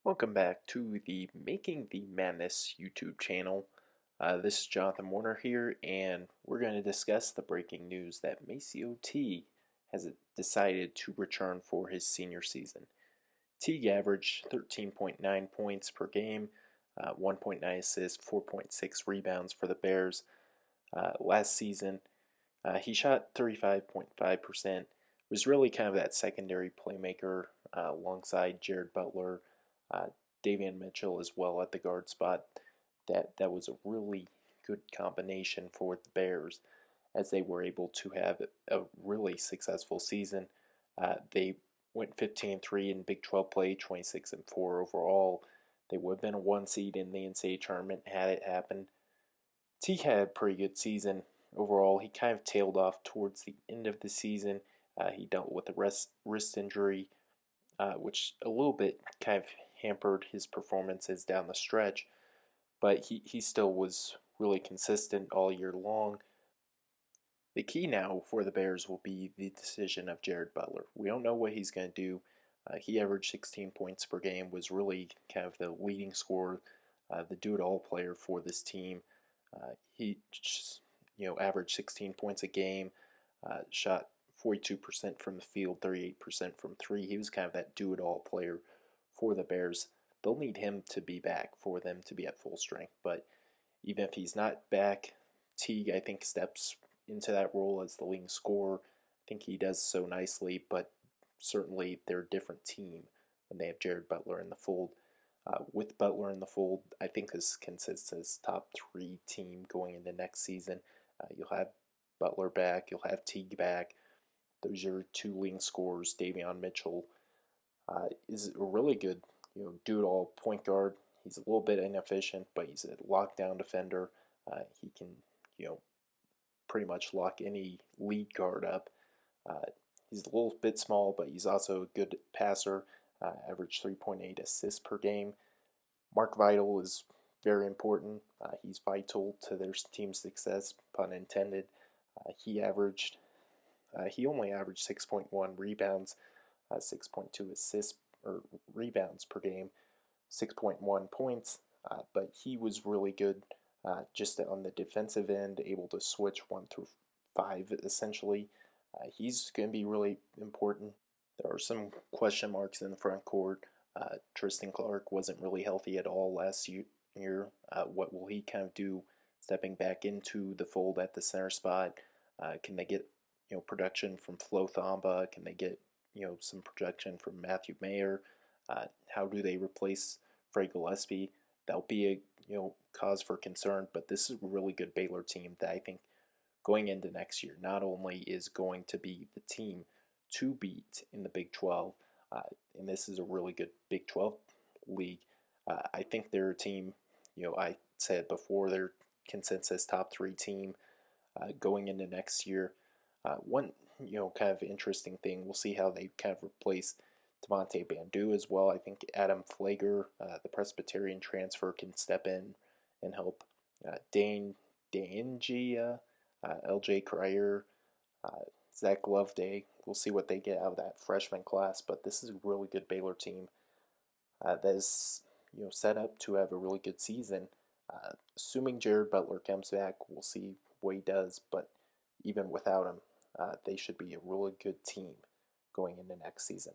Welcome back to the Making the Madness YouTube channel. This is Jonathan Warner here, and we're going to discuss the breaking news that MaCio Teague has decided to return for his senior season. Teague averaged 13.9 points per game, 1.9 assists, 4.6 rebounds for the Bears last season. He shot 35.5%, was really kind of that secondary playmaker alongside Jared Butler, uh, Davion Mitchell as well at the guard spot. That was a really good combination for the Bears as they were able to have a really successful season. They went 15-3 in Big 12 play, 26-4 overall. They would have been a one seed in the NCAA tournament had it happened. T had a pretty good season overall. He kind of tailed off towards the end of the season. He dealt with a wrist injury, which a little bit kind of hampered his performances down the stretch, but he still was really consistent all year long. The key now for the Bears will be the decision of Jared Butler. We don't know what he's going to do. He averaged 16 points per game, was really kind of the leading scorer, the do-it-all player for this team. He just, averaged 16 points a game, shot 42% from the field, 38% from three. He was kind of that do-it-all player for the Bears. They'll need him to be back for them to be at full strength. But even if he's not back, Teague, I think, steps into that role as the leading scorer. I think he does so nicely, but certainly they're a different team when they have Jared Butler in the fold. With Butler in the fold, I think this consists as top three team going into next season. You'll have Butler back, you'll have Teague back. Those are your two leading scorers. Davion Mitchell is a really good, do-it-all point guard. He's a little bit inefficient, but he's a lockdown defender. He can, pretty much lock any lead guard up. Uh, he's a little bit small, but he's also a good passer. Average 3.8 assists per game. Mark Vital is very important. He's vital to their team's success, pun intended. He only averaged 6.1 rebounds, 6.2 assists or rebounds per game, 6.1 points, but he was really good just on the defensive end, able to switch 1 through 5 essentially. He's going to be really important. There are some question marks in the front court. Tristan Clark wasn't really healthy at all last year. What will he kind of do stepping back into the fold at the center spot? Can they get production from Flo Thamba? Can they get some production from Matthew Mayer? How do they replace Fred Gillespie? That'll be a cause for concern. But this is a really good Baylor team that I think going into next year not only is going to be the team to beat in the Big 12, and this is a really good Big 12 league. I think they're a team. I said before, they're consensus top three team going into next year. One kind of interesting thing, we'll see how they kind of replace Devontae Bandu as well. I think Adam Flager, the Presbyterian transfer, can step in and help. Dane Dangia, LJ Crier, Zach Loveday. We'll see what they get out of that freshman class, but this is a really good Baylor team that is set up to have a really good season. Assuming Jared Butler comes back, we'll see what he does, but even without him, they should be a really good team going into next season.